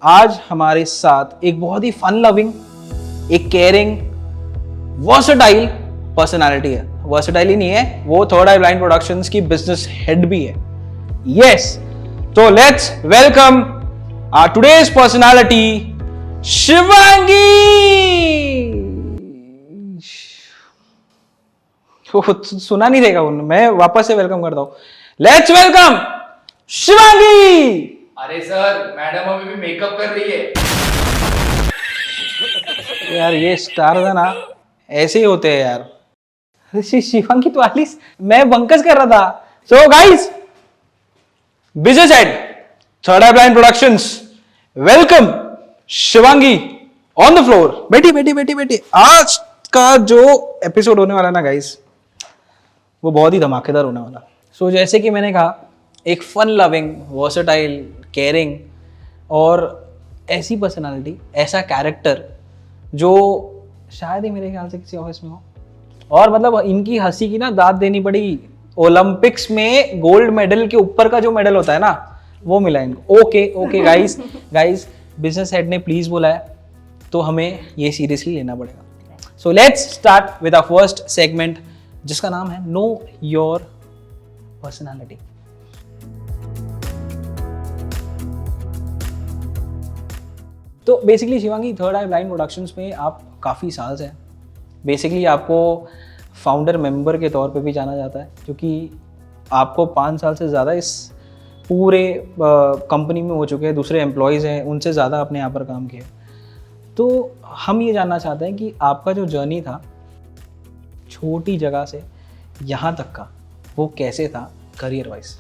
आज हमारे साथ एक बहुत ही फन लविंग, एक केयरिंग, वर्सेटाइल पर्सनालिटी है। वर्सेटाइल ही नहीं है, वो थर्ड आई ब्लाइंड प्रोडक्शंस की बिजनेस हेड भी है। यस, तो let's welcome our today's personality Shivangi. सुना नहीं देगा उन्होंने, मैं वापस से वेलकम करता हूं। Let's welcome Shivangi. अरे सर, मैडम अभी भी मेकअप कर रही है। यार ये स्टार था ना, ऐसे ही होते हैं यार। अरे शिवांगी तो आलिस, मैं बंकस कर रहा था। So guys, business head third eye blind productions, welcome Shivangi on the floor. बैठी बैठी बैठी बैठी। आज का जो एपिसोड होने वाला ना गाइस, वो बहुत ही धमाकेदार होने वाला। सो जैसे कि मैंने कहा, एक फन लविंग, वर्सेटाइल, केयरिंग और ऐसी पर्सनालिटी, ऐसा कैरेक्टर जो शायद ही मेरे ख्याल से किसी ऑफिस में हो। और मतलब इनकी हंसी की ना दाद देनी पड़ी। ओलंपिक्स में गोल्ड मेडल के ऊपर का जो मेडल होता है ना, वो मिला इनको। Okay okay guys, business head ने प्लीज बोला है तो हमें ये सीरियसली लेना पड़ेगा। So let's start with our first segment, जिसका नाम है नो योर पर्सनालिटी। तो basically Shivangi, third eye blind productions में आप काफ़ी साल से हैं। बेसिकली आपको फाउंडर मेंबर के तौर पे भी जाना जाता है, क्योंकि आपको 5 साल से ज़्यादा इस पूरे कंपनी में हो चुके हैं। दूसरे एम्प्लॉयज़ हैं, उनसे ज़्यादा आपने यहाँ पर काम किया। तो हम ये जानना चाहते हैं कि आपका जो जर्नी था छोटी जगह से यहाँ तक का, वो कैसे था career wise?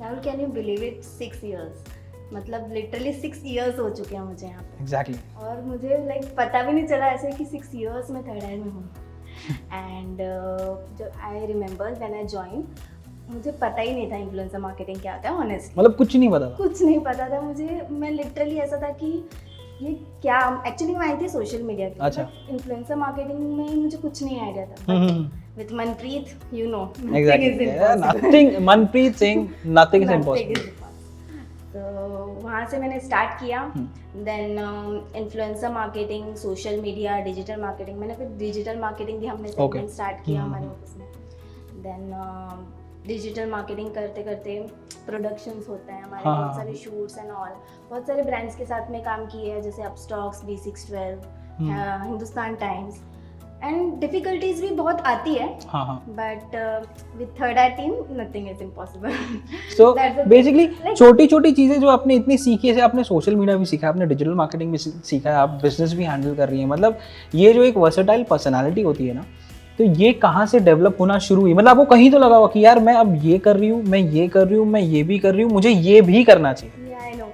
Rahul, can you believe it, 6 years, मतलब लिटरली 6 years हो चुके हैं मुझे यहाँ पे। एग्जैक्टली। और मुझे पता भी नहीं चला ऐसे कि 6 years में थर्ड आई में हूँ। एंड जब I remember when I join, मुझे पता ही नहीं था इन्फ्लुएंसर मार्केटिंग क्या होता है। ऑनेस्टली मतलब कुछ नहीं पता था? कुछ नहीं पता था मुझे। मैं लिटरली ऐसा था कि ये क्या, एक्चुअली मैं आई थी सोशल मीडिया पे। अच्छा। इन्फ्लुएंसर मार्केटिंग में मुझे कुछ नहीं आइडिया था। With Manpreet, you know, Manpreet saying nothing is impossible. तो वहाँ से मैंने स्टार्ट किया। Then influencer marketing, social media, digital marketing. मैंने फिर डिजिटल मार्केटिंग भी हमने सेगमेंट स्टार्ट किया हमारे ऑफिस में। देन डिजिटल मार्केटिंग करते करते प्रोडक्शंस होते हैं हमारे, बहुत सारे शूट्स एंड ऑल, बहुत सारे ब्रांड्स के साथ में काम किए हैं, जैसे Upstox, B612, Hindustan times. And difficulties भी बहुत आती है, but with third I team nothing is impossible. So basically छोटी छोटी चीज़ें जो आपने इतनी सीखी है, आपने सोशल मीडिया भी सीखा, आपने डिजिटल मार्केटिंग भी सीखा है, आप बिजनेस भी हैंडल कर रही हैं। मतलब ये जो एक वर्सेटाइल पर्सनालिटी होती है ना, तो ये कहाँ से डेवलप होना शुरू हुई? मतलब आपको कहीं तो लगा हुआ कि यार मैं अब ये कर रही हूँ, मैं ये कर रही हूँ, मैं ये भी कर रही हूँ, मुझे ये भी करना चाहिए। आई नो,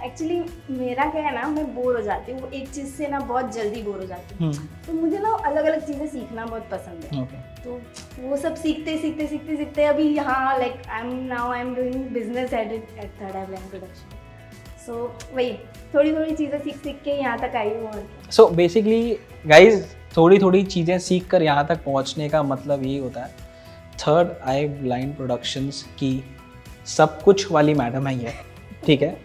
एक्चुअली मेरा क्या है ना, मैं बोर हो जाती हूँ एक चीज़ से ना, बहुत जल्दी बोर हो जाती हूँ। तो मुझे ना अलग अलग चीज़ें सीखना बहुत पसंद है। तो वो सब सीखते सीखते सीखते सीखते अभी यहाँ I am doing business head at third eye blind production. So वही थोड़ी थोड़ी चीज़ें सीख सीख के यहाँ तक आई हूँ। सो बेसिकली गाइज, थोड़ी थोड़ी चीज़ें सीख कर यहाँ तक पहुँचने का मतलब यही होता है। थर्ड आई ब्लाइंड प्रोडक्शंस की सब कुछ वाली मैडम है ये, ठीक है।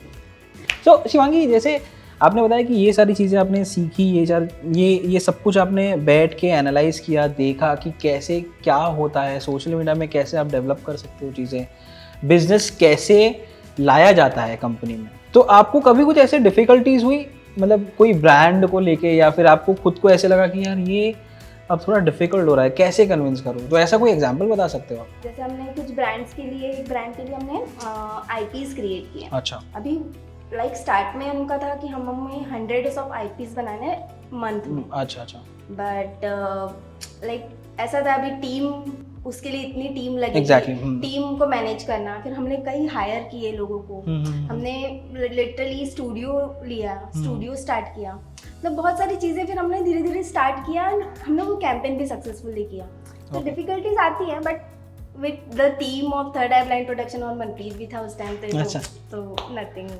सो शिवांगी, जैसे आपने बताया कि ये सारी चीज़ें आपने सीखी, ये सब कुछ आपने बैठ के एनालाइज किया, देखा कि कैसे क्या होता है सोशल मीडिया में, कैसे आप डेवलप कर सकते हो चीज़ें, बिजनेस कैसे लाया जाता है कंपनी में। तो आपको कभी कुछ ऐसे डिफ़िकल्टीज हुई, मतलब कोई ब्रांड को लेके, या फिर आपको खुद को ऐसे लगा कि यार ये अब थोड़ा डिफिकल्ट हो रहा है, कैसे कन्विंस करूँ? तो ऐसा कोई एग्जांपल बता सकते हो आप? जैसे हमने कुछ ब्रांड्स के लिए, एक ब्रांड के लिए हमने IPs क्रिएट किए। अच्छा। अभी स्टार्ट में उनका था कि हमें hundreds of IPs बनाने मंथ में। अच्छा। बट ऐसा था, अभी टीम, उसके लिए इतनी टीम लगी। टीम को मैनेज करना, फिर हमने कई हायर किए लोगों को। हमने लिटरली स्टूडियो लिया, स्टूडियो स्टार्ट किया, मतलब बहुत सारी चीज़ें फिर हमने धीरे धीरे स्टार्ट किया। हमने वो कैंपेन भी सक्सेसफुली किया। तो डिफिकल्टीज आती हैं, but with the team of third eye blind production, और मनप्रीत भी था उस टाइम पे, तो नथिंग।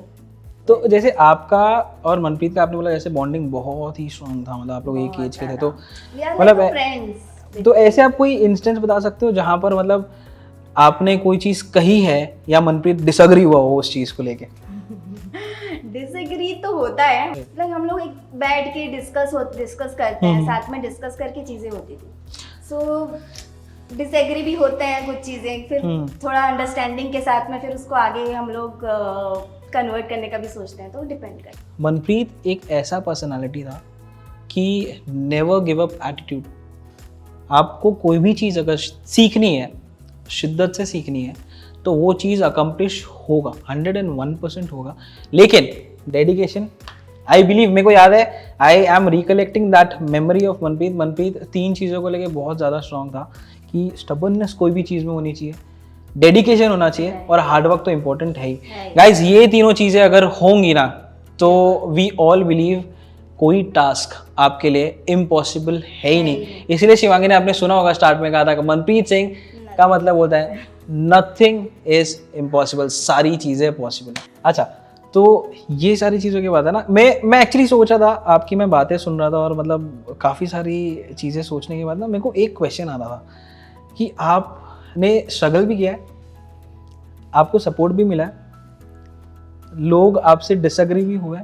तो जैसे आपका और मनप्रीत का आपने बोला जैसे बॉन्डिंग बहुत ही स्ट्रॉन्ग था, मतलब आप लोग एक एज के थे, तो मतलब फ्रेंड्स। तो ऐसे आप कोई इंस्टेंस बता सकते हो जहाँ पर मतलब आपने कोई चीज कही है या मनप्रीत डिसएग्री हुआ हो उस चीज को लेके? डिसएग्री तो होता है, मतलब हम लोग एक बैठ के डिस्कस करते हैं, साथ में डिस्कस करके चीजें होती थी। सो डिसएग्री भी होते हैं कुछ चीजें, फिर थोड़ा अंडरस्टैंडिंग के साथ में फिर उसको आगे हम लोग कन्वर्ट करने का भी सोचते हैं, तो डिपेंड करता है। मनप्रीत एक ऐसा पर्सनालिटी था कि नेवर गिव अप एटीट्यूड। आपको कोई भी चीज़ अगर सीखनी है, शिद्दत से सीखनी है, तो वो चीज़ अकम्प्लिश होगा, 101% होगा। लेकिन डेडिकेशन, आई बिलीव, मेरे को याद है, I am recollecting that memory of Manpreet. Manpreet 3 चीज़ों को लेके बहुत ज़्यादा स्ट्रॉन्ग था कि स्टबर्ननेस कोई भी चीज़ में होनी चाहिए, डेडिकेशन होना चाहिए और हार्डवर्क तो इम्पोर्टेंट है ही। गाइज ये तीनों चीज़ें अगर होंगी ना तो वी ऑल बिलीव कोई टास्क आपके लिए इम्पॉसिबल है ही नहीं। इसलिए शिवांगी ने आपने सुना होगा स्टार्ट में कहा था कि मनप्रीत सिंह का मतलब होता है नथिंग इज इम्पॉसिबल, सारी चीज़ें पॉसिबल है। अच्छा, तो ये सारी चीज़ों के बाद है ना, मैं एक्चुअली सोच रहा था, आपकी मैं बातें सुन रहा था और मतलब काफ़ी सारी चीज़ें सोचने के बाद ना मेरे को एक क्वेश्चन आ रहा था कि आपने स्ट्रगल भी किया है, आपको सपोर्ट भी मिला है, लोग आपसे डिसएग्री भी हुए,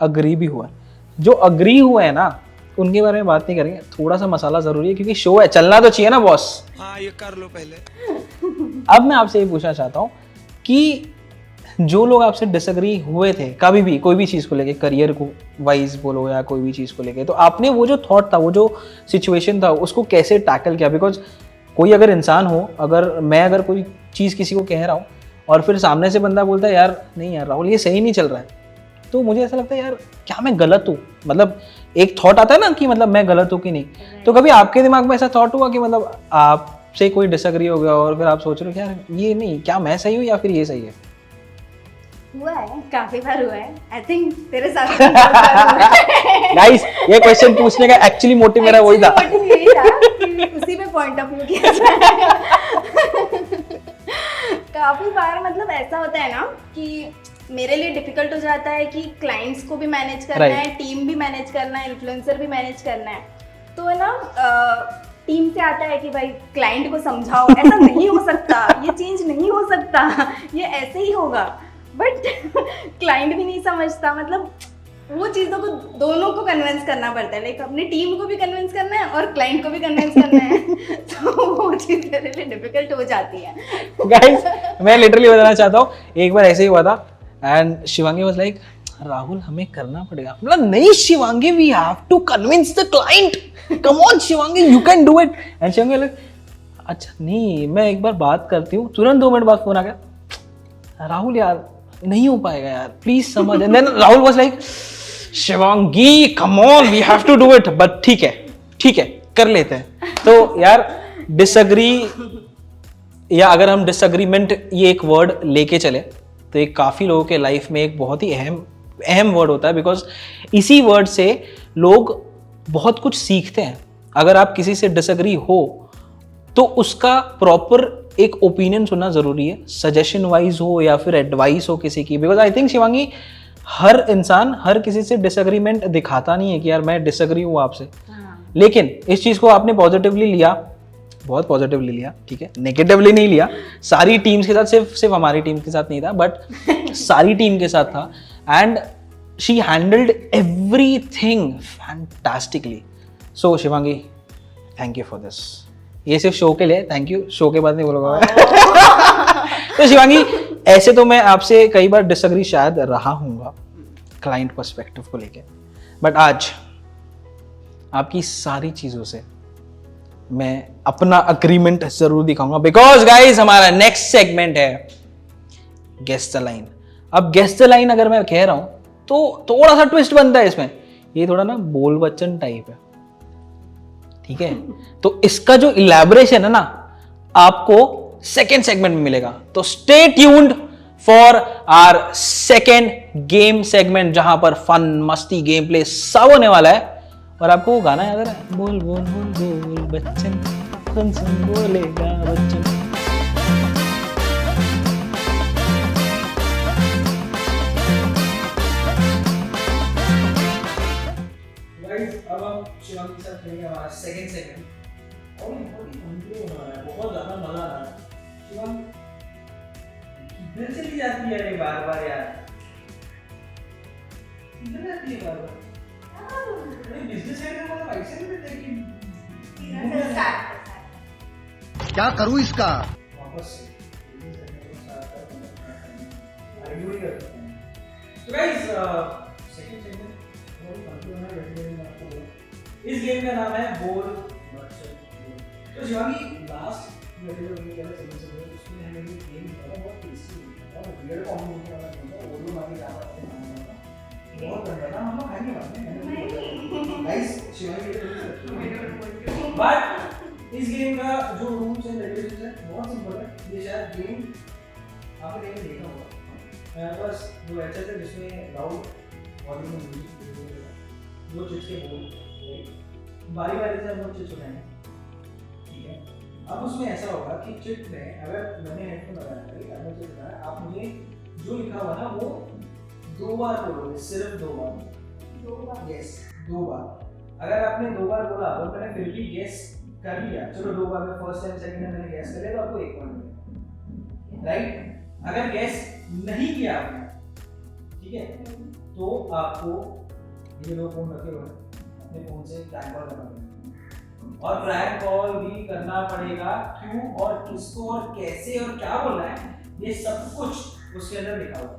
अग्री भी हुआ है। जो अग्री हुए हैं ना उनके बारे में बात नहीं करेंगे, थोड़ा सा मसाला जरूरी है क्योंकि शो है, चलना तो चाहिए ना बॉस। हाँ, ये कर लो पहले। अब मैं आपसे ये पूछना चाहता हूँ कि जो लोग आपसे डिसएग्री हुए थे कभी भी कोई भी चीज़ को लेके, करियर को वाइज बोलो या कोई भी चीज़ को लेके, तो आपने वो जो थॉट था, वो जो सिचुएशन था, उसको कैसे टैकल किया? बिकॉज कोई अगर इंसान हो, अगर कोई चीज़ किसी को कह रहा हूँ और फिर सामने से बंदा बोलता है यार नहीं यार राहुल ये सही नहीं चल रहा है, तो मुझे ऐसा लगता है यार क्या मैं गलत हूँ, मतलब एक थॉट आता है ना कि मतलब मैं गलत हूँ कि नहीं। तो कभी आपके दिमाग में ऐसा थॉट हुआ कि मतलब आपसे कोई डिसएग्री हो गया और फिर आप सोच रहे हो कि यार ये नहीं, क्या मैं सही हूँ या फिर ये सही है? हुआ है, काफी बार हुआ है। आई थिंक तेरे साथ भी बहुत बार हुआ है। गाइस ये क्वेश्चन पूछने का एक्चुअली मोटिव मेरा वही था। मोटिव यही था कि उसी पे पॉइंट ऑफ व्यू किया जाएगा। काफी बार मतलब ऐसा होता है ना कि मेरे लिए डिफिकल्ट हो जाता है कि क्लाइंट्स को भी मैनेज करना है, टीम भी मैनेज करना है, इन्फ्लुएंसर भी मैनेज करना है। तो है ना, टीम से आता है कि भाई क्लाइंट को समझाओ, ऐसा नहीं हो सकता, ये चेंज नहीं हो सकता, ये ऐसे ही होगा। बट क्लाइंट भी नहीं समझता, मतलब वो चीज़ों को दोनों को कन्विंस करना पड़ता है, लाइक अपनी टीम को भी कन्विंस करना है और क्लाइंट को भी कन्विंस करना है। तो वो चीज़ मेरे लिए डिफिकल्ट हो जाती है। गाइस मैं लिटरली बताना चाहता हूँ, एक बार ऐसे ही हुआ था and Shivangi was like Rahul हमें करना पड़ेगा, मतलब नहीं Shivangi we have to convince the client, come on Shivangi you can do it. And Shivangi like अच्छा नहीं मैं एक बार बात करती हूँ, तुरंत 2 मिनट बाद फोन आ गया, राहुल यार नहीं हो पाएगा यार प्लीज समझ। And then Rahul was like Shivangi come on we have to do it, but ठीक है कर लेते हैं। तो यार डिसएग्री या अगर हम डिसएग्रीमेंट ये एक वर्ड लेके चले तो एक काफ़ी लोगों के लाइफ में एक बहुत ही अहम वर्ड होता है, बिकॉज इसी वर्ड से लोग बहुत कुछ सीखते हैं। अगर आप किसी से डिसएग्री हो तो उसका प्रॉपर एक ओपिनियन सुनना जरूरी है, सजेशन वाइज हो या फिर एडवाइस हो किसी की। बिकॉज आई थिंक शिवांगी हर इंसान हर किसी से डिसएग्रीमेंट दिखाता नहीं है कि यार मैं डिसएग्री हूँ आपसे, लेकिन इस चीज़ को आपने पॉजिटिवली लिया, बहुत पॉजिटिवली लिया, ठीक है, नेगेटिवली नहीं लिया। सारी टीम्स के साथ, सिर्फ हमारी टीम के साथ नहीं था बट सारी टीम के साथ था and she handled everything fantastically. So Shivangi thank you for this. ये सिर्फ शो के लिए थैंक यू, शो के बाद नहीं बोलूंगा। तो शिवांगी ऐसे तो मैं आपसे कई बार डिसएग्री शायद रहा हूँगा क्लाइंट पर्सपेक्टिव को लेके, बट आज आपकी सारी चीज़ों से मैं अपना अग्रीमेंट जरूर दिखाऊंगा, बिकॉज गाइज हमारा नेक्स्ट सेगमेंट है गेस द लाइन। अब गेस द लाइन अगर मैं कह रहा हूं तो थोड़ा सा ट्विस्ट बनता है इसमें, ये थोड़ा ना बोल बच्चन टाइप है, ठीक है। तो इसका जो इलैबोरेशन है ना आपको सेकेंड सेगमेंट में मिलेगा, तो stay tuned for our second game segment जहां पर फन मस्ती गेम प्ले सब होने वाला है। और आपको वो गाना याद है, बोल बोल बोल बोल बच्चन सुन सुन बोलेगा बच्चन। अब हम शिवांगी के साथ खेलेंगे हमारा सेकंड सेगमेंट और बहुत ज्यादा मजा आ रहा है। शिवम इधर चली जाती है रे बार बार यार, इधर जाती है बार बार। बिजनेस साइड में मतलब ऐसे नहीं देते कि इधर से स्टार्ट क्या करूं इसका? वापस से आर्ग्यू नहीं कर सकते हैं। तो गाइस सेकंड सेगमेंट बहुत कंट्रोल है, वैसे मैंने आपको बोला इस गेम का नाम है बोल वर्सेस। तो शिवानी लास्ट वीडियो में क्या सेकंड सेगमेंट उसमें हमने ये गेम खेला, बहुत टेस्टी था और वियर कॉम्बिनेशन वाला गेम था, वो लोग आगे जा रहा था बहुत गंदा था, हम लोग खाने वाले हैं गाइस। शिवानी के बट इस गेम का जो रूल्स एंड रेगुलेशंस है बहुत सिंपल है। ये शायद गेम आपने कहीं देखा होगा, बस जो हेडसेट है जिसमें लाउड वॉल्यूम में म्यूजिक दो चीज के बोल बारी बारी से हम लोग चिट सुनाएंगे, ठीक है। अब उसमें ऐसा होगा कि चिट में अगर मैंने हेडफोन लगाया है, अगर चिट लगाया आप मुझे जो लिखा हुआ ना वो 2 बार बोलोगे, सिर्फ 2 बार। यस 2 बार। अगर आपने 2 बार बोला और मैंने फिर भी गेस कर लिया, चलो 2 बार में फर्स्ट टाइम सेकंड टाइम मैंने गैस कर लिया तो आपको 1 पॉइंट मिलेगा, राइट। अगर गैस नहीं किया आपने, ठीक है, तो आपको ये 2 फोन रखे हुए अपने फोन से प्रैंक कॉल करना पड़ेगा, और प्रैंक कॉल भी करना पड़ेगा क्यों और किसको और कैसे और क्या बोलना है, ये सब कुछ उसके अंदर लिखा हुआ है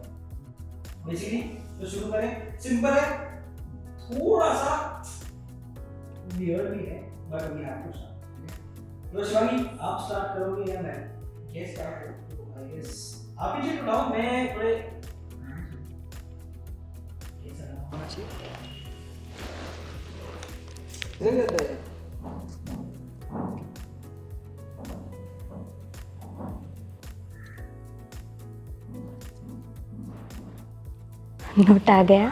बेसिकली। तो शुरू करें, सिंपल है, थोड़ा सा वियर्ड भी है but we have to start. तो शिवानी आप स्टार्ट करोगे या मैं? यस स्टार्ट करो। आई गेस आप ही चीज उठाओ, मैं थोड़े कैसा नाम होना चाहिए इधर कहते हैं नोट आ गया,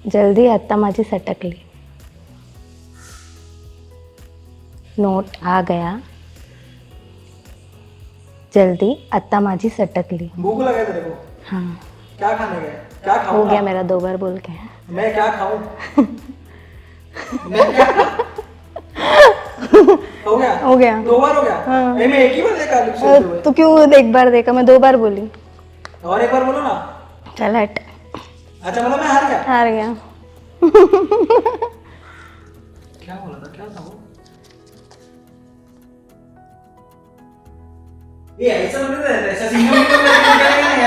जल्दी आत्ता माझी सटकली। नोट आ गया, जल्दी आत्ता माझी सटकली। भूख लगा तेरे को? हाँ क्या खाने गए? क्या खाऊं? हो गया मेरा 2 बार बोल के। मैं क्या खाऊं? मैं क्या हो गया? हो गया। 2 बार हो गया? हाँ। मैं एक ही बार देखा लिप से हुए। तो क्यों 1 बार देखा? मैं 2 बार बोली। और एक बार बोलो ना। चल हट। अच्छा मतलब मैं हार गया? हार गया। क्या बोला था, क्या था वो? ये ऐसा नहीं था, ऐसा सिंगल नहीं,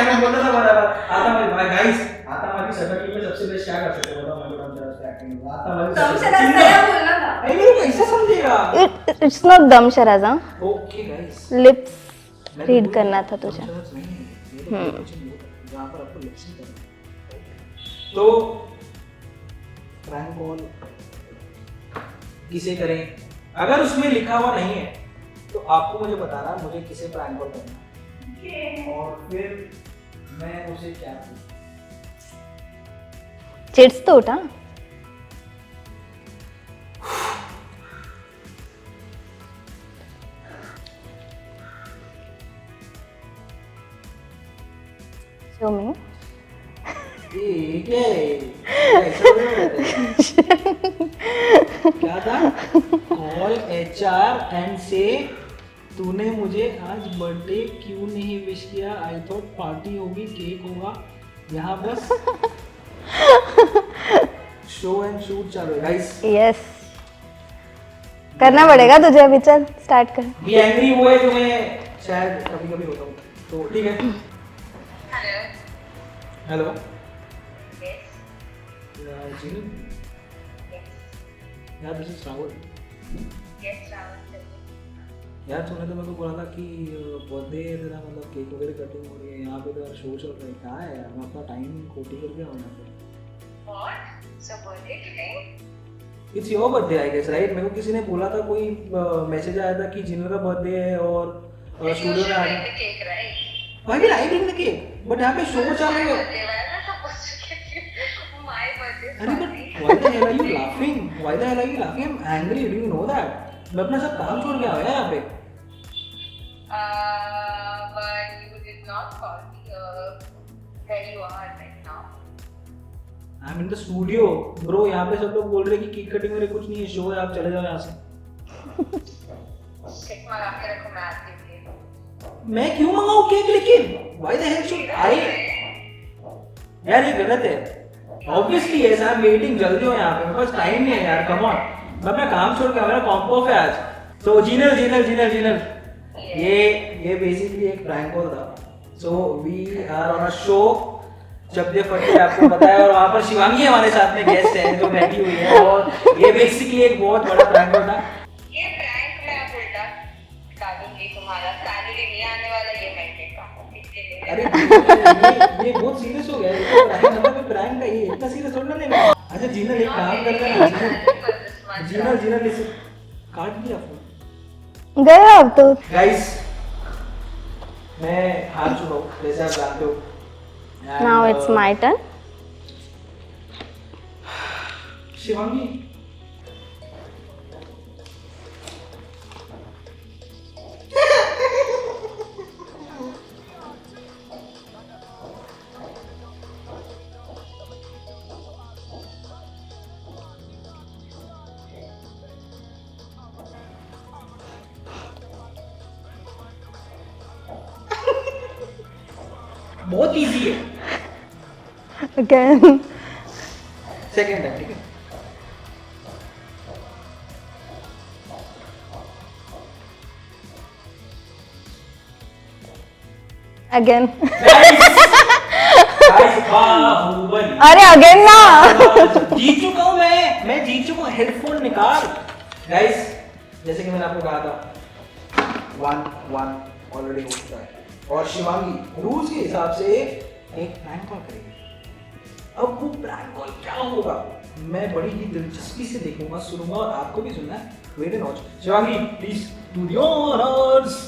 मैं बोलता था बराबर। आता भाई गाइस, आता हमारी सटकी में सबसे बेस्ट क्या कर सकते हो बताओ, मैं बोलता हूं जरा एक्टिंग। आता हमारी बोलना था। नहीं मेरे को कैसे समझेगा? इट्स नॉट दम Sharaj. Okay guys, lips read करना था तुझे। जहां पर आपको लिपसिंग करना है। तो प्रैंक कॉल किसे करें? अगर उसमें लिखा हुआ नहीं है तो आपको मुझे बताना मुझे किसे प्रैंक कॉल करना है, और फिर मैं उसे क्या करूं। चिट्स तो उठा। Show me. क्या था? कॉल HR एंड से तूने मुझे आज बर्थडे क्यों नहीं विश किया? आई थॉट पार्टी होगी, केक होगा, यहाँ बस शो एंड शूट चालू है गाइस। यस करना पड़ेगा तुझे अभी। चल स्टार्ट कर। ये एंग्री वो है जो मैं शायद कभी कभी होता हूँ, तो ठीक है। हेलो जीनू यार, दिस इज राहुल। यार तूने तो मेरे को बोला था कि बर्थडे तेरा मतलब केक वगैरह कटिंग हो रही है, यहाँ पे तो यार शो चल रहा है, क्या है यार, मैं अपना टाइम खोटी करके आऊँ यहाँ पे। It's your birthday I guess, right? मेरे को किसी ने बोला था, कोई मैसेज आया था कि जिनर का बर्थडे है और स्टूडियो में आ रहे। Why will I bring the cake? But यहाँ पे शो चालू है। अरे but why the hell are you laughing? Why the hell are you laughing? I'm angry. Do you know that? मैं अपना सब काम छोड़ के आया यहाँ पे। But you did not call me where you are right now. I'm in the studio, bro. यहाँ पे सब लोग बोल रहे हैं कि केक कटिंग मेरे कुछ नहीं है, शो है, आप चले जाओ यहाँ से। Check मंगा के रखो, मैं आती हूँ। मैं क्यों मंगाऊं केक लेकिन why the hell should I यार ये गलत है obviously yes I am waiting जल्दी हो यहाँ पे मेरे पास टाइम नहीं है यार कम ऑन मैं अपना काम छोड़ के मेरा कॉम्प ऑफ है आज सो जीनल ये बेसिकली एक प्रैंक कॉल था so we are on a show जब दे फटे आपको पता है और वहाँ पर शिवांगी हमारे साथ में गेस्ट है जो बैठी हुई है और ये बेसिकली एक बहुत बड़ा प्रैंक कॉल था ये प्रैंक मैं अब उल्टा डालूंगी तुम्हारा सैलरी नहीं आने वाला ये महीने का इसके लिए अरे ये बहुत सीरियस हो गया ये तो मतलब प्रैंक है ये इतना सीरियस थोड़ा नहीं है अच्छा जीनल एक काम करते हैं जीनल इसे काट दिया फोन गया अब तो गाइस मैं हार चुका हूँ जैसे आप जानते हो now it's my turn Shivangi बहुत इजी है अगेन सेकंड टाइम ठीक है अगेन बाहुबली अरे अगेन ना जीत चुका हूँ मैं जीत चुका हूँ हेडफोन निकाल गाइस जैसे कि मैंने आपको कहा था 1-1 ऑलरेडी हो चुका है और शिवांगी रूल्स के हिसाब से एक प्रैंक कॉल करेगी अब वो प्रैंक कॉल क्या होगा मैं बड़ी ही दिलचस्पी से देखूंगा सुनूंगा और आपको भी सुनना है wait and watch Shivangi please do the honours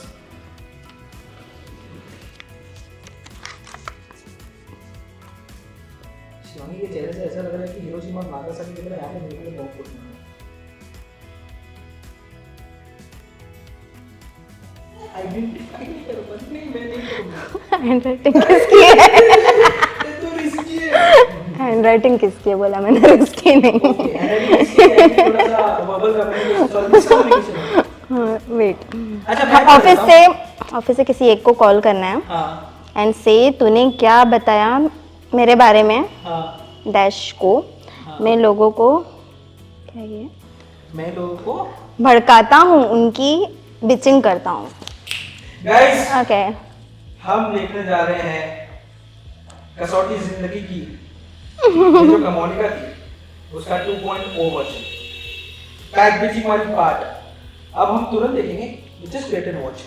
Shivangi के चेहरे से ऐसा लग रहा है कि हिरोशिमा और नागासाकी की तरह यहाँ पे मेरे लिए बहुत कुछ है आइडेंटिफाई नहीं कर बस नहीं मैं नहीं करूंगा हैंडराइटिंग किसकी है ये तो रिस्की है हैंडराइटिंग किसकी है बोला मैंने रिस्की नहीं ओके थोड़ा सा वर्बल कम्युनिकेशन हाँ वेट अच्छा मैं ऑफिस से किसी एक को कॉल करना है हां एंड से तूने क्या बताया मेरे बारे में हां डैश को मैं लोगों को क्या ये मैं लोगों को भड़काता हूँ उनकी बिचिंग करता हूँ गाइस ओके हम देखने जा रहे हैं कसौटी जिंदगी की ये जो कमोनिका थी उसका 2.0 वर्जन पैक बिचिंग वाली पार्ट अब हम तुरंत देखेंगे जस्ट वेट एंड वॉच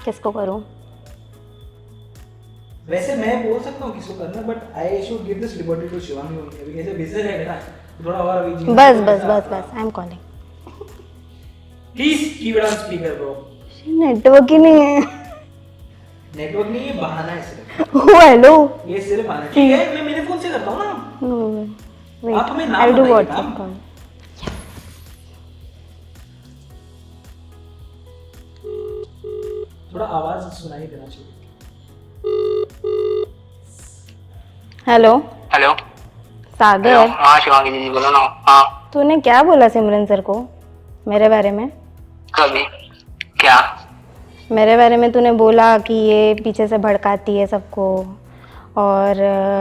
किसको करूँ वैसे मैं बोल सकता हूँ किसको करना but I should give this liberty to Shivangi only अभी कैसे बिजनेस है ना थोड़ा और अभी बस I am calling please keep it on speaker bro network ही नहीं है नेटवर्क नहीं ये बहाना है सिर्फ हेलो ये सिर्फ बहाना है ठीक है मैं मेरे फोन से करता हूँ ना आप हमें नाम आई डू बताइए, व्हाट्सएप नाम। कॉल थोड़ा आवाज सुनाई देना चाहिए हेलो हेलो सागर हाँ शिवांगी दीदी बोलो ना हाँ तूने क्या बोला सिमरन सर को मेरे बारे में कभी क्या मेरे बारे में तूने बोला कि ये पीछे से भड़काती है सबको और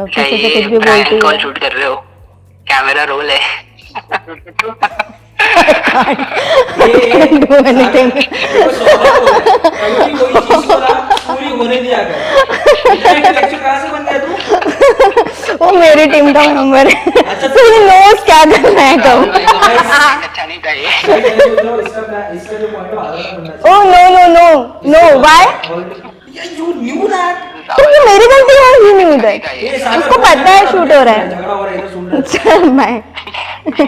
पीछे से कुछ भी बोलती कॉल है शूट कर रहे हो कैमरा रोल है Do anything. कोई चीज को ना पूरी होने दिया कर लेक्चर कहाँ से बन गया तू वो मेरी टीम का मेंबर है तू नोस क्या करना है कब अच्छा नहीं चाहिए इसका जो पॉइंट है आधा बनना ओ नो व्हाई चाहिए यू न्यू दैट तो ये मेरी गलती है ही नहीं उधर इसको पता है शूट हो रहा है झगड़ा हो रहा है इधर सुन रहा चल मैं है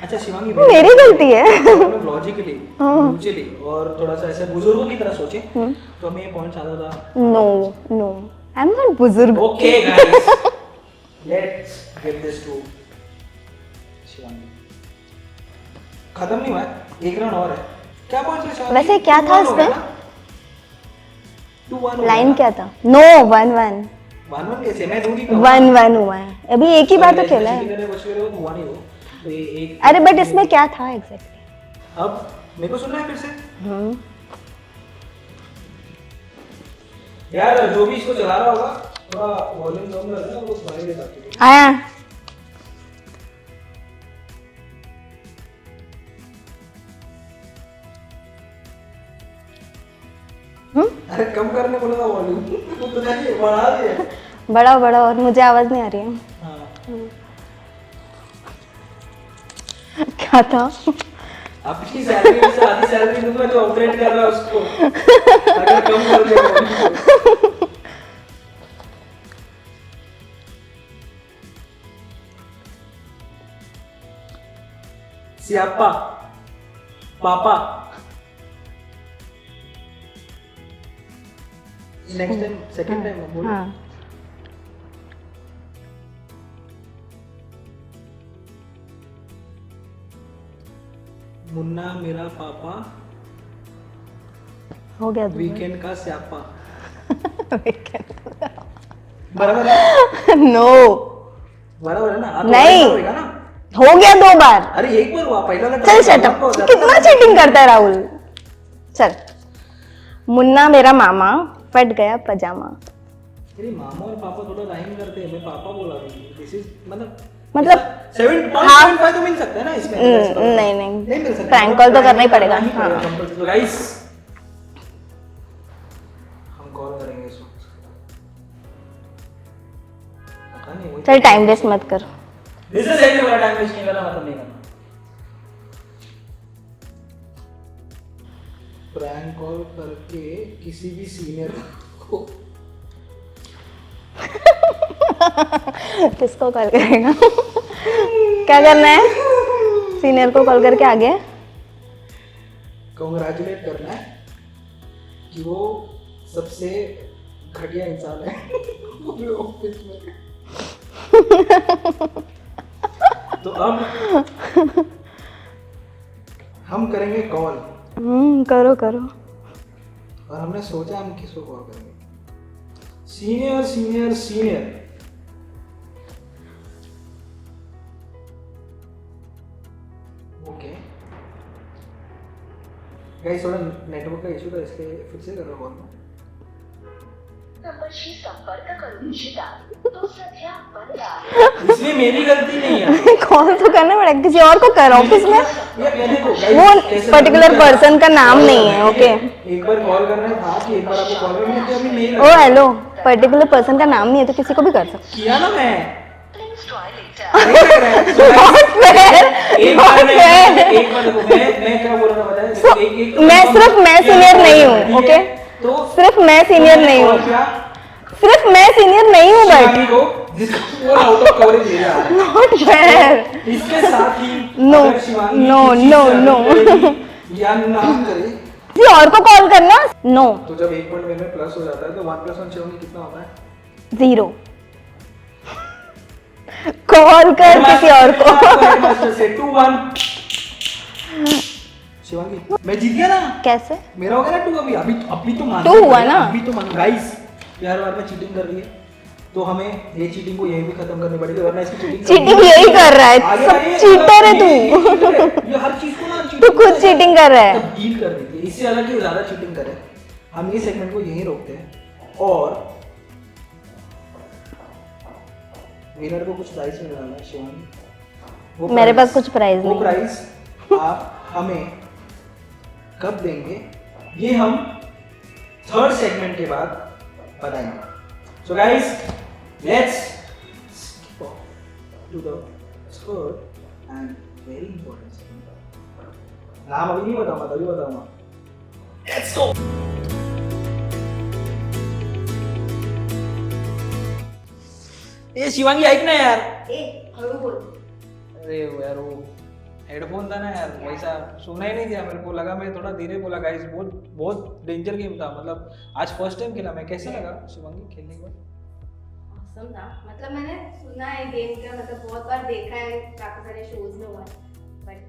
अच्छा शिवांगी मेरी गलती है लॉजिकली म्यूचुअली और थोड़ा सा ऐसे बुजुर्गों की तरह सोचे तो हमें ये पॉइंट ज्यादा था नो आई एम नॉट बुजुर्ग okay guys let's give this to Shivangi खत्म नहीं हुआ है एक राउंड और है क्या पॉइंट है शिवांगी वैसे क्या था इसमें 2-1 लाइन क्या था नो 1-1 1-1 कैसे मैं दूंगी 1-1 हुआ है अभी एक ही बार तो खेला है तो ये एक अरे बट इसमें क्या था एग्जैक्टली अब मेरे को सुनना है फिर से यार जो भी इसको चला रहा होगा थोड़ा वॉल्यूम कम कर देना, वो सुनाई देता है। आया अरे कम करने बोला था वॉल्यूम, वो तो नहीं बढ़ा दिया। बड़ा बड़ा और मुझे आवाज नहीं आ रही है। हाँ क्या था? अपनी सैलरी में से आधी सैलरी दूंगा जो ऑपरेट कर रहा है उसको, अगर कम कर दिया volume। सियापा पापा नेक्स्ट टाइम सेकंड टाइम बोलो। हाँ मुन्ना मेरा पापा हो गया वीकेंड का स्यापा। बराबर है, नो बराबर है ना? हाँ, तो नहीं। बराबर होगा ना? हो गया 2 बार। अरे एक बार हुआ, पहला वाला चल time शट आपको हो अप, जाता कितना है। चीटिंग करता है राहुल। चल मुन्ना मेरा मामा फट गया पजामा। मेरी मामा और पापा थोड़ा राइम करते हैं, मैं पापा बोला दिस इज मतलब 7.5 तो मिल सकता है ना इसमें? नहीं नहीं मिल सकता। प्रैंक कॉल तो करना ही पड़ेगा। हाँ तो गाइस हम कॉल करेंगे इसको, पता नहीं वही चल टाइम वेस्ट मत कर। दिस इज एक्चुअली मेरा टाइम वेस्ट नहीं करना, मतलब नहीं करना। प्रैंक कॉल करके किसी भी सीनियर को किसको कॉल करेगा? क्या करना है? सीनियर को कॉल करके आगे कांग्रेचुलेट करना है कि वो सबसे घटिया इंसान है पूरे ऑफिस में। तो अब हम करेंगे कॉल, करो करो। और हमने सोचा हम किसको कॉल करेंगे। Senior senior senior okay guys, थोड़ा नेटवर्क का इशू था इसलिए फिर से कर रहा हूँ कॉल। नंबरशी संपर्क करू इच्छिता तो सध्या बंद आहे। इसमें मेरी गलती नहीं है। कॉल तो करना पड़ेगा, किसी और को कर ऑफिस में। ये मैंने को वो पर्टिकुलर पर्सन का नाम नहीं है। ओके एक बार कॉल करना था कि एक बार आपको कॉल करना है, अभी मेल ओ हेलो, पर्टिकुलर पर्सन का नाम नहीं है तो किसी को भी कर सकते। किया ना मैं। Please try later. एक बार देखो मैं क्या बोल रहा था पता है? एक मैं सिर्फ मैं सीनियर नहीं हूँ। ओके तो सिर्फ मैं सीनियर नहीं हूँ, सिर्फ मैं सीनियर नहीं हूँ बट शिवांगी को जिसको वो आउट ऑफ कवरेज ले रहा है, नॉट फेयर। इसके साथ ही No, अगर शिवांगी no, किसी no, से no. करेगी या ना करे किसी और को कॉल करना। नो तो जब 1 पॉइंट में प्लस हो जाता है तो 1 + 1 शिवांगी कितना होता है? 0। कॉल कर किसी और को। हेडमास्टर से 2-1 शिवांगी मैं जीत गया ना। कैसे? मेरा हो गया ना 2 अभी तो मान 2 हुआ ना? अभी तो मान गाइस, यार बार में चीटिंग कर रही है तो हमें ये चीटिंग को यहीं भी खत्म करनी पड़ेगी, वरना इसकी चीटिंग यही कर रहा है, सब चीटर है तू। ये हर चीज को ना तू खुद चीटिंग कर रहा है। तब्दील कर देती है, इससे अलग कि ज्यादा चीटिंग करे। हम ये सेगमेंट को यहीं रोकते हैं और विनर को कुछ प्राइस मिलना है शिवानी। मेरे पास कुछ प्राइस वो नहीं। प्राइस आप हमें कब देंगे ये हम 3rd सेगमेंट के बाद बताएंगे। So guys let's to the 3rd and very important segment. नाम अभी नहीं बताऊंगा, तभी बताऊंगा। Let's go. ये शिवांगी ऐक ना यार। अरे वो यार वो हेडफोन था ना यार, वैसा सुना ही नहीं दिया मेरे को, लगा मैं थोड़ा धीरे बोला। गाइस बहुत बहुत डेंजर गेम था, मतलब आज फर्स्ट टाइम खेला मैं। कैसा लगा शिवांगी खेलने के बाद? Awesome था, मतलब मैंने सुना है गेम का, मतलब बहुत बार देखा है, काफी सारे शोज में हुआ है, बट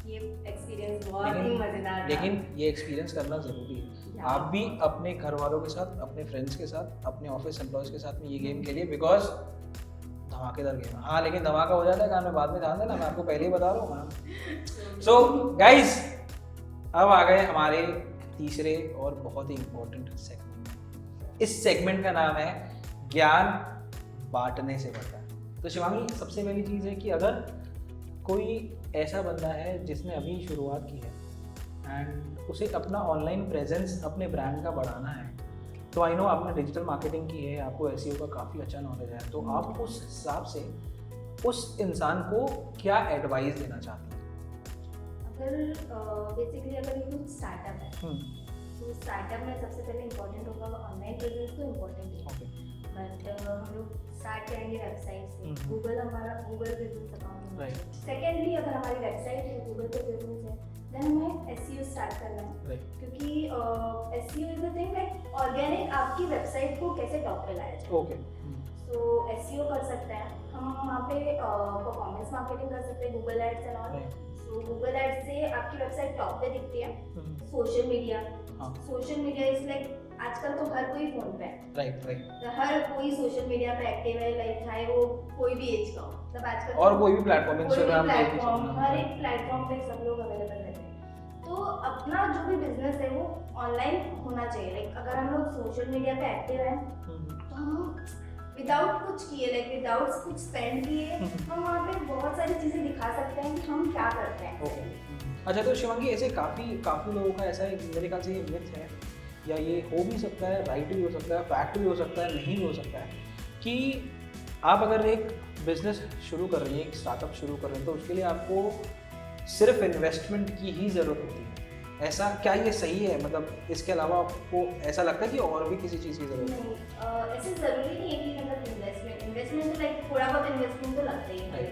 ये एक्सपीरियंस बहुत ही मजेदार था। लेकिन ये एक्सपीरियंस करना जरूरी है। आप भी अपने घर वालों के साथ, अपने फ्रेंड्स के साथ, अपने ऑफिस एम्प्लॉयज के साथ में ये गेम खेलिए, बिकॉज धमाकेदार गेम है। हाँ लेकिन धमाका हो जाता है काम में बाद में, ध्यान देना, मैं आपको पहले ही बता रहा हूँ ना। सो गाइस अब आ गए हमारे तीसरे और बहुत ही इंपॉर्टेंट सेगमेंट में। इस सेगमेंट का नाम है ज्ञान बांटने से बढ़ता है। तो शिवांगी, सबसे पहली चीज़ है कि अगर कोई ऐसा बंदा है जिसने अभी शुरुआत की है एंड उसे अपना ऑनलाइन प्रेजेंस अपने ब्रांड का बढ़ाना है, तो आई नो आपने डिजिटल मार्केटिंग की है, आपको एसईओ का काफ़ी अच्छा नॉलेज है, तो आप उस हिसाब से उस इंसान को क्या एडवाइस देना चाहती हैं? अगर बेसिकली अगर ये कुछ स्टार्टअप है तो स्टार्टअप में सबसे पहले इम्पोर्टेंट होगा ऑनलाइन प्रेजेंस, तो इम्पोर्टेंट है। ओके, बट हम लोग स्टार्ट करेंगे वेबसाइट से, हम्म। गूगल हमारा गूगल बिजनेस अकाउंट है। राइट सेकेंडली अगर हमारी वेबसाइट है, गूगल पे बिजनेस है, देन हमें एसईओ स्टार्ट करना है, राइट क्योंकि SEO is a thing like organic आपकी वेबसाइट को कैसे टॉप पे लाया जाए। ओके, सो एसईओ कर सकते हैं हम वहाँ पे, परफॉर्मेंस मार्केटिंग कर सकते हैं, Google ads and all. Right so Google ads से आपकी वेबसाइट टॉप पे दिखती है। सोशल मीडिया, हाँ सोशल मीडिया इज लाइक आजकल तो हर कोई फोन पे है, राइट राइट, तो हर कोई सोशल मीडिया पे एक्टिव है, लाइक चाहे वो कोई भी एज का हो, मतलब आजकल और कोई भी प्लेटफॉर्म, कोई भी इंस्टाग्राम, प्लेटफॉर्म, हर एक प्लेटफॉर्म पे सब लोग अवेलेबल रहते हैं। तो अपना जो भी बिजनेस है वो ऑनलाइन होना चाहिए। लाइक अगर हम लोग सोशल मीडिया पे एक्टिव हैं तो हम विदाउट कुछ किए, लाइक विदाउट कुछ स्पेंड किए, हम वहाँ पे बहुत सारी चीज़ें दिखा सकते हैं कि हम क्या करते हैं। ओके। अच्छा, तो शिवांगी, ऐसे काफ़ी लोगों का ऐसा है, मेरे ख्याल से ये मिथ है, या ये हो भी सकता है, राइट भी हो सकता है, फैक्ट भी हो सकता है, नहीं भी हो सकता है, कि आप अगर एक बिजनेस शुरू कर रही हैं, एक स्टार्टअप शुरू कर रहे हैं, तो उसके लिए आपको सिर्फ इन्वेस्टमेंट की ही ज़रूरत होती है। ऐसा क्या ये सही है? मतलब इसके अलावा आपको ऐसा लगता है कि और भी किसी चीज़ की ज़रूरत है? नहीं, ऐसे ज़रूरी नहीं है कि मतलब इन्वेस्टमेंट तो लाइक थोड़ा बहुत इन्वेस्टमेंट तो लगता ही है,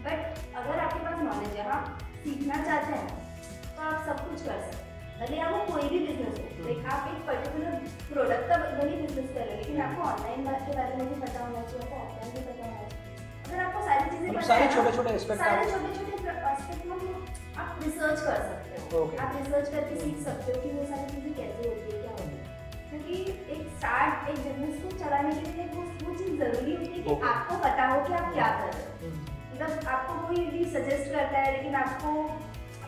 बट अगर आपके पास नॉलेज है, आप सीखना चाहते हैं तो आप सब कुछ कर सकते हैं। भले आप वो कोई भी बिजनेस हो, लाइक आप एक पर्टिकुलर प्रोडक्ट का भले बिजनेस कर रहे हैं, लेकिन आपको ऑनलाइन के बारे में भी पता होना चाहिए, आपको ऑफलाइन भी पता होना चाहिए। अगर आपको सारी चीज़ें पता सारे है ना, छोटे-छोटे एस्पेक्ट सारे छोटे-छोटे एस्पेक्ट में आप रिसर्च कर सकते हो। Okay. आप रिसर्च करके सीख सकते हो कि वो सारी चीज़ें कैसे होती है, क्या होती है। क्योंकि एक बिजनेस को चलाने के लिए वो चीज़ ज़रूरी होती है कि Okay. आपको पता हो कि आप क्या कर रहे हो। मतलब आपको कोई भी सजेस्ट करता है, लेकिन आपको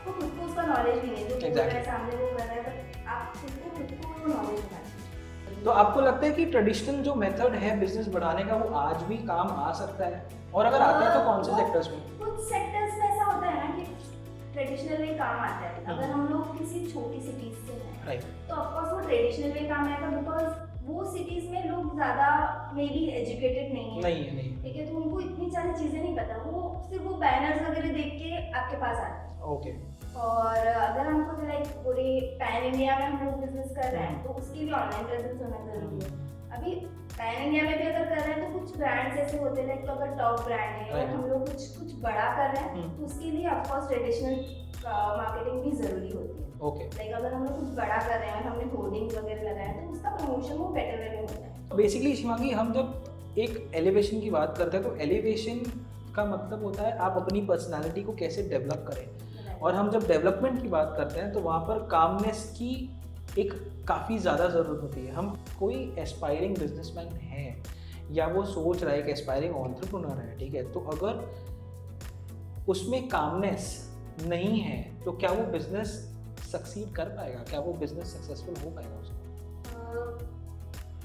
खुद को उसका नॉलेज भी नहीं है, जो बोल रहा है सामने वो कर रहा है, बट आप खुद को नॉलेज होना चाहिए। तो आपको लगता है कि ट्रेडिशनल जो मेथड है बिजनेस बढ़ाने का, वो आज भी काम आ सकता है? और अगर आता है तो कौन से सेक्टर्स में? कुछ सेक्टर्स में ऐसा होता है ना कि ट्रेडिशनल वे काम आता है। अगर हम लोग किसी छोटी सिटीज से हैं, राइट, तो ऑफकोर्स वो ट्रेडिशनल वे काम आएगा, बिकॉज वो सिटीज में लोग ज़्यादा मे बी एजुकेटेड नहीं है, नहीं, ठीक है, तो उनको इतनी सारी चीज़ें नहीं पता, वो सिर्फ वो बैनर्स वगैरह देख के आपके पास आते हैं। ओके, और अगर हमको लाइक पूरे पैन इंडिया में हम लोग बिजनेस कर रहे हैं, तो उसके लिए ऑनलाइन प्रेजेंस होना जरूरी है। अभी पैन इंडिया में भी अगर कर रहे हैं तो कुछ ब्रांड्स ऐसे होते हैं, लाइक अगर टॉप ब्रांड है और हम लोग कुछ बड़ा कर रहे हैं, तो उसके लिए ऑफकोर्स ट्रेडिशनल मार्केटिंग भी जरूरी होती है। ओके। लाइक अगर हम लोग कुछ बड़ा कर रहे हैं और हमने होर्डिंग्स वगैरह लगाए हैं, तो उसका प्रमोशन वो बेटर वे में होता है। बेसिकली शिवांगी, हम जब एक एलिवेशन की बात करते हैं, तो एलिवेशन का मतलब होता है आप अपनी पर्सनालिटी को कैसे डेवलप करें, और हम जब डेवलपमेंट की बात करते हैं तो वहाँ पर कामनेस की एक काफ़ी ज़्यादा ज़रूरत होती है। हम कोई एस्पायरिंग बिजनेसमैन है या वो सोच रहा है कि एस्पायरिंग एंटरप्रेन्योर है, ठीक है, तो अगर उसमें कामनेस नहीं है तो क्या वो बिजनेस सक्सीड कर पाएगा? क्या वो बिजनेस सक्सेसफुल हो पाएगा उसका?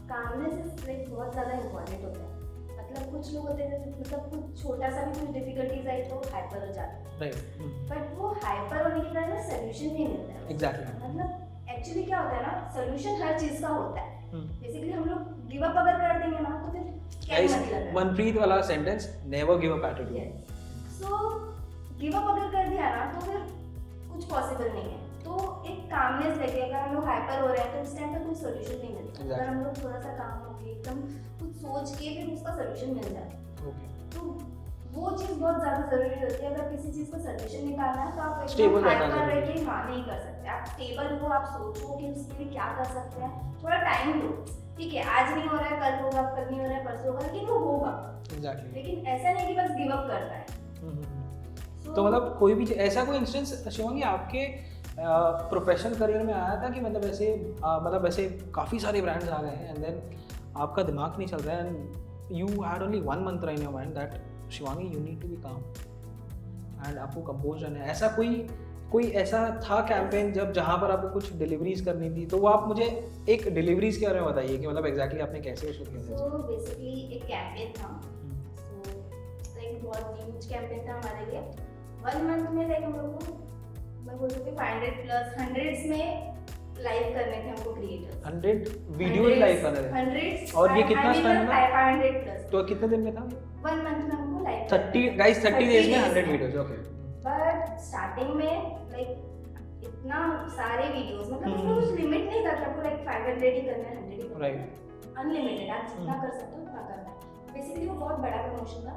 कामनेस लाइक बहुत ज़्यादा इम्पोर्टेंट होता है। मतलब कुछ लोग होते हैं, मतलब कुछ छोटा सा भी कुछ डिफिकल्टीज आई तो हाइपर हो जाते हैं, राइट, बट वो हाइपर होने के कारण सोल्यूशन नहीं मिलता है। एग्जैक्टली। मतलब एक्चुअली क्या होता है ना, सोल्यूशन हर चीज़ का होता है। बेसिकली हम लोग गिव अप अगर कर देंगे ना, तो फिर क्या ही मतलब है। मनप्रीत वाला sentence, never give up attitude. So give up अगर कर दिया ना तो फिर कुछ पॉसिबल नहीं है। तो एक कामनेस लेके अगर हम लोग हाइपर हो रहे हैं तो उस टाइम पे कोई सोल्यूशन नहीं मिलता। Exactly. अगर हम लोग थोड़ा सा काम होके एकदम कुछ सोच के फिर उसका सोल्यूशन मिल जाता है। ओके, तो वो चीज़ बहुत ज़्यादा ज़रूरी होती है। अगर किसी चीज़ का सोल्यूशन निकालना है तो आप Stable एकदम रहना हाइपर जरूरी रह के हाँ नहीं कर सकते। आप स्टेबल हो, आप सोचो कि उसके लिए क्या कर सकते हैं, थोड़ा टाइम दो। ठीक है, आज नहीं हो रहा है कल होगा, कल नहीं हो रहा है परसों होगा, लेकिन वो होगा। एग्जैक्टली। लेकिन ऐसा नहीं कि बस गिव अप करना है। तो मतलब कोई भी ऐसा कोई इंस्टेंस शिवांगी आपके प्रोफेशनल करियर में आया था कि मतलब ऐसे काफ़ी सारे ब्रांड्स आ गए हैं एंड देन आपका दिमाग नहीं चल रहा है and you had only one mantra in your mind that Shivangi you need to be calm and आपको कंपोज रहना है, ऐसा कोई कोई ऐसा था कैंपेन जब जहाँ पर आपको कुछ डिलीवरीज करनी थी, तो वो आप मुझे एक डिलीवरीज के बारे में बताइए कि मतलब एग्जैक्टली आपने कैसे उसको किया था? सो बेसिकली एक कैंपेन था, सो लाइक बहुत ह्यूज कैंपेन था हमारे लिए। 1 मंथ में लाइक हम लोग को, मैं बोल सकती हूँ 500 प्लस 100s में लाइव करने थे हमको क्रिएटर्स। 100 वीडियो लाइव करने थे? 100s। और ये कितना टाइम में? 500 प्लस। तो कितने दिन में था? 1 मंथ में हमको लाइव 30 गाइस 30 डेज में 100 वीडियोस। ओके। बट स्टार्टिंग में लाइक इतना सारे वीडियोस, मतलब उसमें कुछ लिमिट नहीं था कि आपको लाइक 500 ही करना है, 100 ही करना है। राइट। अनलिमिटेड, आप जितना कर सकते हो उतना करना है। बेसिकली वो बहुत बड़ा प्रमोशन था।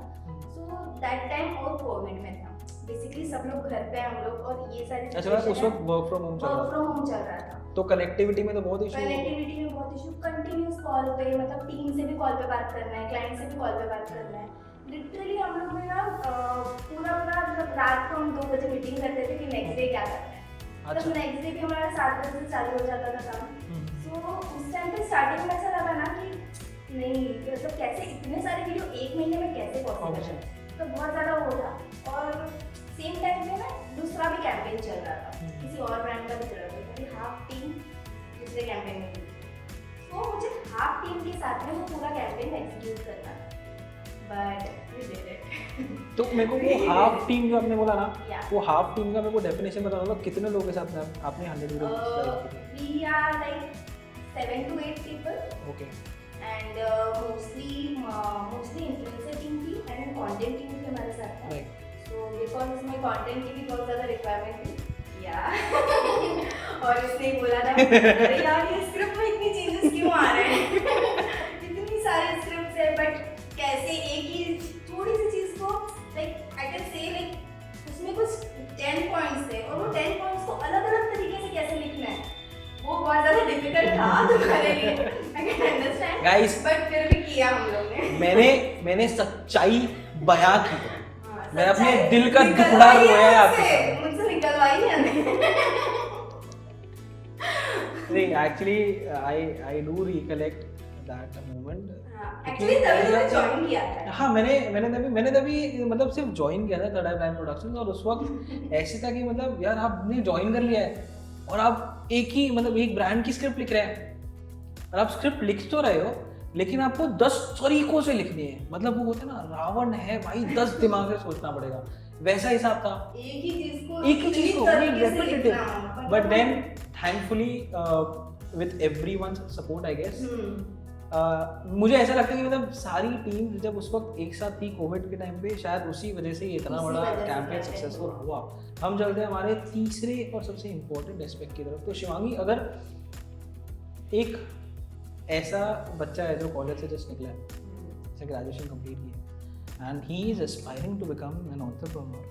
सो दैट टाइम और कोविड में था, बेसिकली सब लोग घर पे हम लोग, और ये सारी अच्छा, उस वक्त वर्क फ्रॉम होम चल रहा था। तो कनेक्टिविटी में तो बहुत इशू, कनेक्टिविटी में बहुत इशू, कंटिन्यूस कॉल पे, मतलब टीम से भी कॉल पे बात करना है, क्लाइंट से भी कॉल पे बात करना है। लिटरली हम लोग ने ना पूरा मतलब रात को हम 2 बजे मीटिंग करते थे कि नेक्स्ट डे क्या करना है। अच्छा। तो नेक्स्ट डे भी हमारा 7 बजे से चालू हो जाता था काम। सो उस टाइम पे स्टार्टिंग में ऐसा लगा ना कि नहीं, मतलब कैसे इतने सारे वीडियो 1 महीने में कैसे पॉसिबल है, तो बहुत ज़्यादा वो था। और सेम टाइम पे ना दूसरा भी कैंपेन चल रहा था, किसी और ब्रांड का भी चल रहा था, हाफ टीम दूसरे कैंपेन में। तो मुझे हाफ टीम के साथ में वो पूरा कैंपेन एग्जीक्यूट करना था, बट वी डिड इट। तो मेरे को वो हाफ टीम जो आपने बोला ना, Yeah. वो हाफ टीम का मेरे को डेफिनेशन बता दो, कितने लोगों के साथ में आपने 100 video? We are like 7 to 8 people, okay. and mostly influencer team थी and content team भी हमारे साथ था। राइट। So because उसमें content की भी बहुत ज़्यादा requirement थी, या और उसने बोला था अरे यार ये स्क्रिप्ट में इतनी चेंजेस क्यों आ रहे हैं इतनी सारी स्क्रिप्ट्स है, बट कैसे एक ही थोड़ी सी चीज़ को like I can say like उसमें कुछ 10 पॉइंट्स थे, और वो 10 पॉइंट्स को अलग अलग तरीके से कैसे लिखना है वो बहुत ज़्यादा डिफिकल्ट था तुम्हारे लिए, I can understand Guys, but फिर भी किया हम लोग ने। मैंने सच्चाई बयां की, हाँ, मैं अपने सच्चाई दिल का निकलवाई टुकड़ा है रोया है आपके मुझसे, सामने। मुझसे निकलवाई है नहीं, actually I do recollect that moment. Actually तभी मैंने ज्वाइन किया था। हाँ, मैंने तभी मतलब सिर्फ ज्वाइन किया था थर्ड आई ब्रांड प्रोडक्शन, और उस वक्त ऐसे था कि मतलब यार आपने ज्वाइन कर लिया है और आप एक ही मतलब एक ब्रांड की स्क्रिप्ट लिख रहे हैं, और आप स्क्रिप्ट लिख तो रहे हो लेकिन आपको 10 तरीकों से लिखनी है। मतलब वो होता है ना, रावण है भाई, 10 दिमाग से सोचना पड़ेगा, वैसा हिसाब था। एक ही चीज को repetitive, but then thankfully with everyone's support I guess, मुझे ऐसा लगता है कि मतलब सारी टीम जब उस वक्त एक साथ थी कोविड के टाइम पे, शायद उसी वजह से इतना बड़ा कैंपेन सक्सेसफुल हुआ। हम चलते हैं हमारे तीसरे और सबसे इम्पोर्टेंट एस्पेक्ट की तरफ। तो शिवांगी, अगर एक ऐसा बच्चा है जो कॉलेज से जस्ट निकला है, जैसे ग्रेजुएशन कंप्लीट की है, and he is aspiring to become an entrepreneur,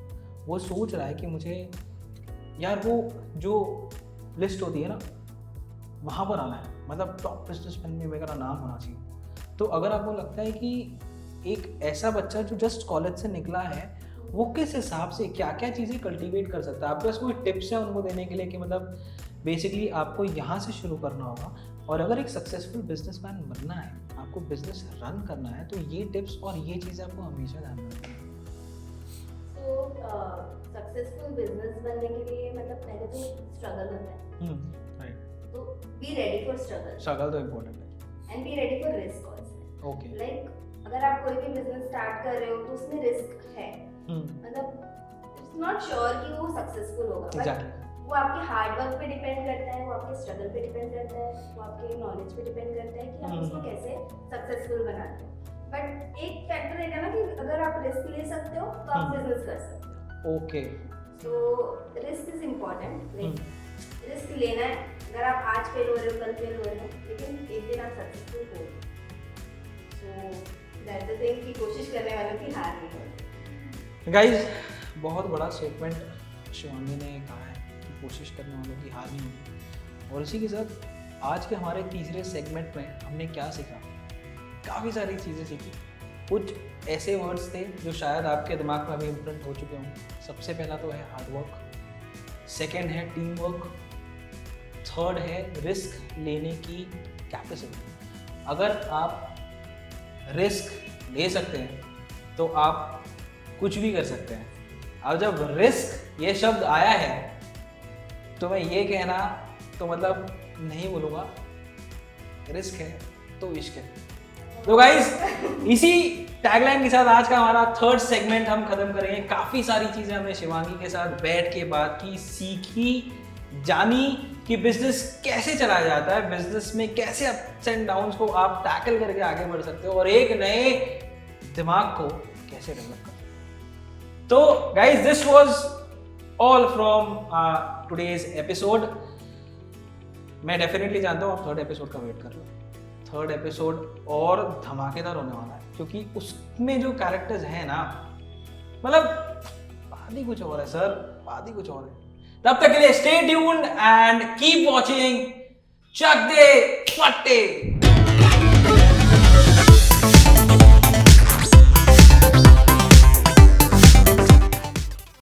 वो सोच रहा है कि मुझे यार वो जो लिस्ट होती है ना वहाँ पर आना है, मतलब टॉप बिजनेसमैन में मेरा नाम होना चाहिए। तो अगर आपको लगता है कि एक ऐसा बच्चा जो जस्ट कॉलेज से निकला है वो किस हिसाब से क्या क्या चीज़ें कल्टीवेट कर सकता है, आपके पास कोई टिप्स है उनको देने के लिए कि मतलब बेसिकली आपको यहाँ से शुरू करना होगा, और अगर एक सक्सेसफुल बिजनेसमैन बनना है, आपको बिजनेस रन करना है, तो ये टिप्स और ये चीज़ें आपको हमेशा ध्यान रखनी है। तो सक्सेसफुल बिजनेस बनने के लिए मतलब पहले तो स्ट्रगल होता है, राइट। तो बी रेडी फॉर स्ट्रगल तो इम्पोर्टेंट है, and be ready for risk also. Okay. Like अगर आप कोई भी बिजनेस स्टार्ट कर रहे हो तो उसमें रिस्क है, मतलब इट्स नॉट श्योर कि वो सक्सेसफुल होगा, एग्जैक्टली। वो आपके हार्ड वर्क पे डिपेंड करता है, वो आपके स्ट्रगल पे डिपेंड करता है, वो आपके नॉलेज पे डिपेंड करता है कि आप उसको कैसे सक्सेसफुल बनाते हो। बट एक फैक्टर रहेगा ना कि अगर आप रिस्क ले सकते हो तो आप बिजनेस कर सकते हो। ओके। तो risk is important, like risk लेना है। अगर आप आज फेल हो रहे हो, कल फेल हो रहे हो, लेकिन एक दिन आप सक्सेसफुल हो। सो दैट्स द थिंग कि कोशिश करने वालों की हार नहीं होती। गाइस, बहुत बड़ा स्टेटमेंट शिवांगी ने कहा है कि कोशिश करने वालों की हार नहीं होती। और इसी के साथ आज के हमारे तीसरे सेगमेंट में हमने क्या सीखा, काफ़ी सारी चीज़ें सीखी। कुछ ऐसे वर्ड्स थे जो शायद आपके दिमाग में अभी इम्प्रिंट हो चुके होंगे। सबसे पहला तो है हार्डवर्क, सेकेंड है टीम वर्क, थर्ड है रिस्क लेने की कैपेसिटी। अगर आप रिस्क ले सकते हैं तो आप कुछ भी कर सकते हैं। अब जब रिस्क ये शब्द आया है तो मैं ये कहना तो मतलब नहीं बोलूँगा, रिस्क है तो इश्क है। तो गाइस इसी टैगलाइन के साथ आज का हमारा थर्ड सेगमेंट हम खत्म करेंगे। काफ़ी सारी चीज़ें हमने शिवांगी के साथ बैठ के बात की, सीखी, जानी कि बिजनेस कैसे चलाया जाता है, बिजनेस में कैसे अप्स एंड डाउन्स को आप टैकल करके आगे बढ़ सकते हो और एक नए दिमाग को कैसे डेवलप कर सकते हो। तो guys this was all from today's episode. मैं डेफिनेटली जानता हूँ आप थर्ड एपिसोड का वेट कर रहे हो। थर्ड एपिसोड और धमाकेदार होने वाला है क्योंकि उसमें जो कैरेक्टर्स हैं ना, मतलब बात ही कुछ और है सर, बात ही कुछ और है। तब तक के लिए stay tuned and keep watching चक दे फट्टे।